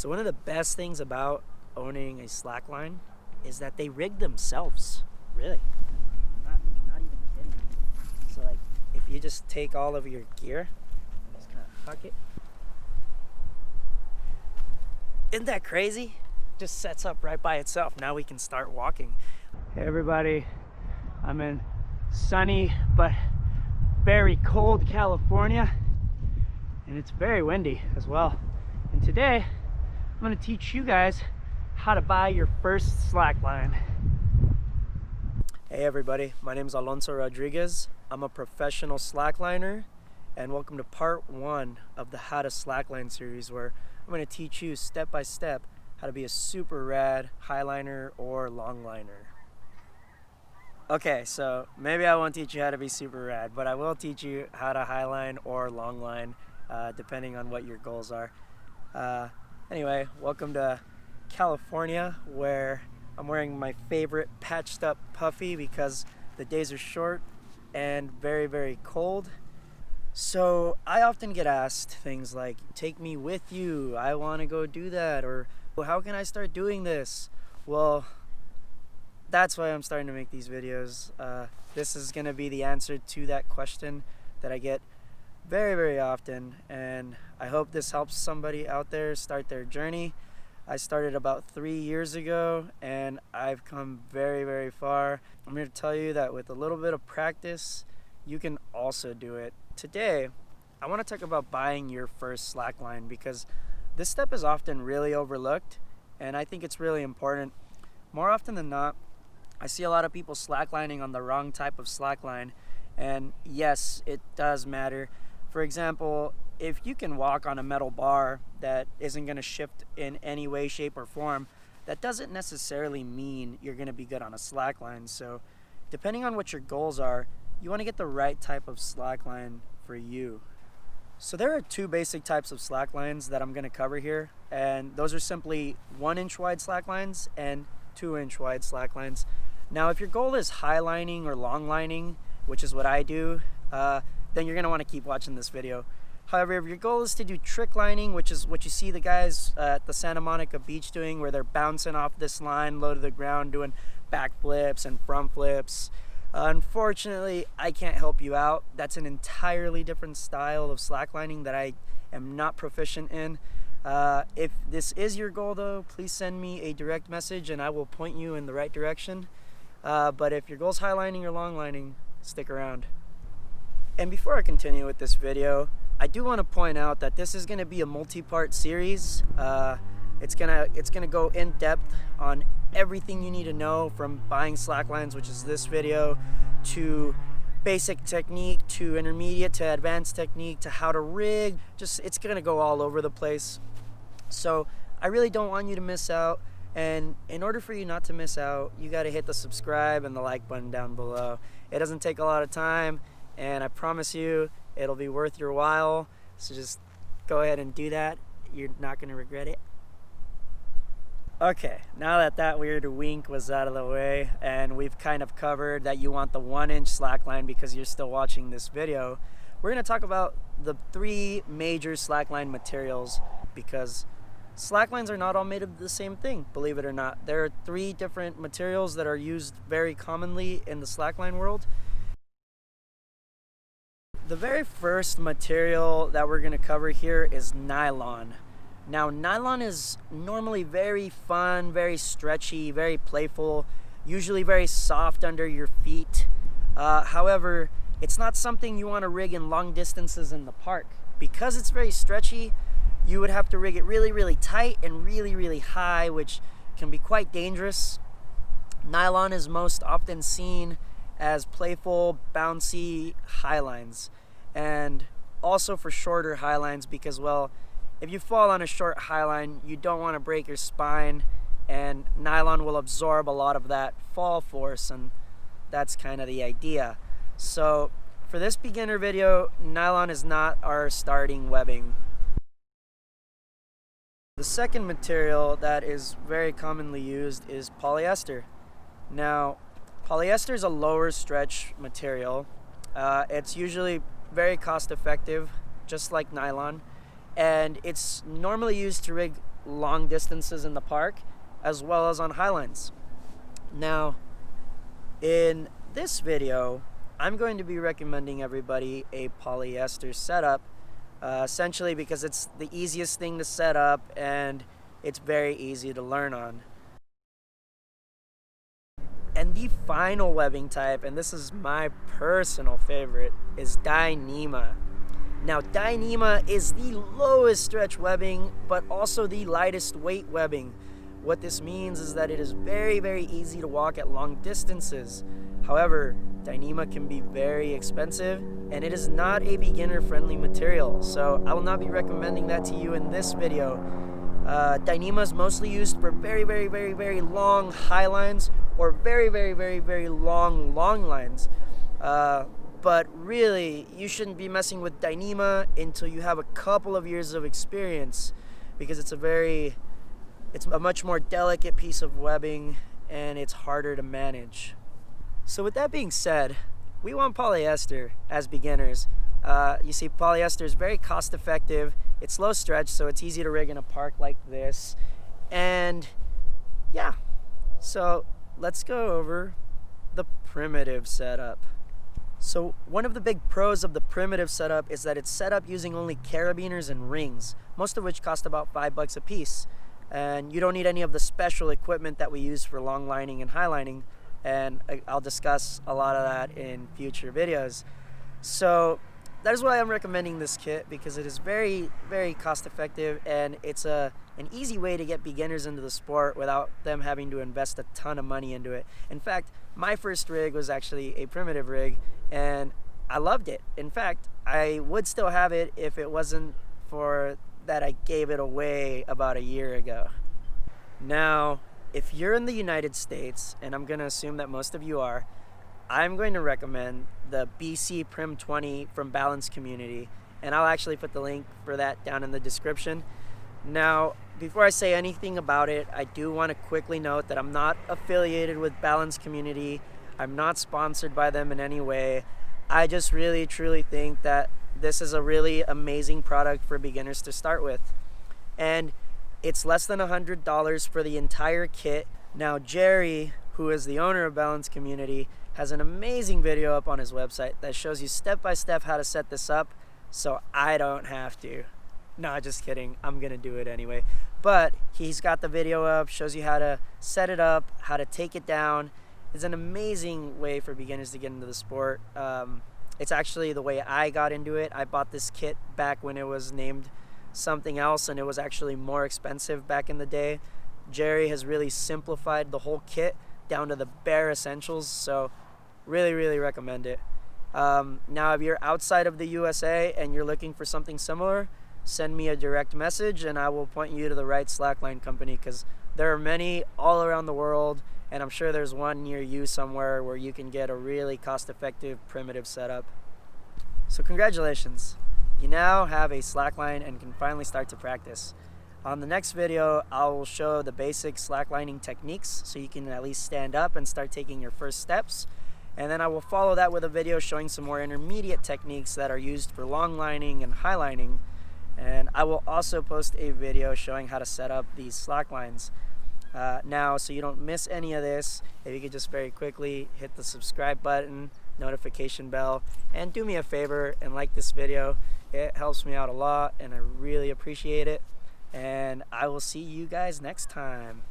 So one of the best things about owning a slackline is that they rig themselves. Really, not even kidding. So like, if you just take all of your gear, just kind of tuck it. Isn't that crazy? Just sets up right by itself. Now we can start walking. Hey everybody, I'm in sunny but very cold California, and it's very windy as well. And today I'm going to teach you guys how to buy your first slackline. Hey everybody, my name is Alonso Rodriguez. I'm a professional slackliner, and welcome to part 1 of the How to Slackline series, where I'm going to teach you step by step how to be a super rad highliner or longliner. Okay, so maybe I won't teach you how to be super rad, but I will teach you how to highline or longline, depending on what your goals are. Anyway, welcome to California, where I'm wearing my favorite patched up puffy because the days are short and very, very cold. So I often get asked things like, take me with you, I want to go do that, or well, how can I start doing this? Well, that's why I'm starting to make these videos. This is going to be the answer to that question that I get very, very often, and I hope this helps somebody out there start their journey. I started about 3 years ago, and I've come very, very far. I'm here to tell you that with a little bit of practice, you can also do it. Today, I want to talk about buying your first slackline, because this step is often really overlooked, and I think it's really important. More often than not, I see a lot of people slacklining on the wrong type of slackline, and yes, it does matter. For example, if you can walk on a metal bar that isn't going to shift in any way, shape, or form, that doesn't necessarily mean you're going to be good on a slackline. So depending on what your goals are, you want to get the right type of slackline for you. So there are 2 basic types of slacklines that I'm going to cover here, and those are simply 1-inch wide slacklines and 2-inch wide slacklines. Now, if your goal is highlining or longlining, which is what I do, then you're going to want to keep watching this video. However, if your goal is to do trick lining, which is what you see the guys at the Santa Monica beach doing, where they're bouncing off this line low to the ground, doing back flips and front flips, unfortunately, I can't help you out. That's an entirely different style of slacklining that I am not proficient in. If this is your goal, though, please send me a direct message and I will point you in the right direction. But if your goal is highlining or longlining, stick around. And before I continue with this video, I do want to point out that this is going to be a multi-part series. It's gonna go in depth on everything you need to know, from buying slacklines, which is this video, to basic technique, to intermediate, to advanced technique, to how to rig. It's gonna go all over the place. So I really don't want you to miss out. And in order for you not to miss out, you got to hit the subscribe and the like button down below. It doesn't take a lot of time, and I promise you it'll be worth your while. So just go ahead and do that. You're not going to regret it. Okay, now that that weird wink was out of the way, and we've kind of covered that you want the 1-inch slackline because you're still watching this video, we're going to talk about the 3 major slackline materials, because slacklines are not all made of the same thing, believe it or not. There are 3 different materials that are used very commonly in the slackline world. The very first material that we're going to cover here is nylon. Now, nylon is normally very fun, very stretchy, very playful, usually very soft under your feet. However, it's not something you want to rig in long distances in the park. Because it's very stretchy, you would have to rig it really, really tight and really, really high, which can be quite dangerous. Nylon is most often seen as playful, bouncy highlines, and also for shorter highlines, because, well, if you fall on a short highline, you don't want to break your spine, and nylon will absorb a lot of that fall force, and that's kind of the idea. So for this beginner video, nylon is not our starting webbing. The second material that is very commonly used is polyester. Now, polyester is a lower stretch material. It's usually very cost effective, just like nylon, and it's normally used to rig long distances in the park as well as on highlines. Now, in this video, I'm going to be recommending everybody a polyester setup, essentially because it's the easiest thing to set up and it's very easy to learn on. And the final webbing type, and this is my personal favorite, is dyneema. Now, dyneema is the lowest stretch webbing, but also the lightest weight webbing. What this means is that it is very, very easy to walk at long distances. However, dyneema can be very expensive, and it is not a beginner-friendly material, so I will not be recommending that to you in this video. Dyneema is mostly used for very, very, very, very long high lines or very, very, very, very long lines. But really, you shouldn't be messing with dyneema until you have a couple of years of experience, because it's a much more delicate piece of webbing and it's harder to manage. So with that being said, we want polyester as beginners. You see, polyester is very cost effective, it's low stretch, so it's easy to rig in a park like this. And yeah, so let's go over the primitive setup. So one of the big pros of the primitive setup is that it's set up using only carabiners and rings, most of which cost about $5 a piece. And you don't need any of the special equipment that we use for long lining and highlining, and I'll discuss a lot of that in future videos. So that is why I'm recommending this kit, because it is very, very cost effective, and it's an easy way to get beginners into the sport without them having to invest a ton of money into it. In fact, my first rig was actually a primitive rig, and I loved it. In fact, I would still have it if it wasn't for that I gave it away about a year ago. Now, if you're in the United States, and I'm going to assume that most of you are, I'm going to recommend the BC Prim 20 from Balance Community, and I'll actually put the link for that down in the description. Now, before I say anything about it, I do want to quickly note that I'm not affiliated with Balance Community. I'm not sponsored by them in any way. I just really, truly think that this is a really amazing product for beginners to start with. And it's less than $100 for the entire kit. Now, Jerry, who is the owner of Balance Community, has an amazing video up on his website that shows you step-by-step how to set this up, so I don't have to. No, just kidding. I'm gonna do it anyway. But he's got the video up, shows you how to set it up, how to take it down. It's an amazing way for beginners to get into the sport. It's actually the way I got into it. I bought this kit back when it was named something else, and it was actually more expensive back in the day. Jerry has really simplified the whole kit down to the bare essentials, so really, really recommend it. Now, if you're outside of the USA and you're looking for something similar, send me a direct message and I will point you to the right Slackline company, because there are many all around the world, and I'm sure there's one near you somewhere where you can get a really cost-effective primitive setup. So congratulations, you now have a slackline and can finally start to practice. On the next video, I will show the basic slacklining techniques so you can at least stand up and start taking your first steps. And then I will follow that with a video showing some more intermediate techniques that are used for long lining and highlining. And I will also post a video showing how to set up these slacklines. Now, so you don't miss any of this, if you could just very quickly hit the subscribe button, notification bell, and do me a favor and like this video. It helps me out a lot and I really appreciate it. And I will see you guys next time.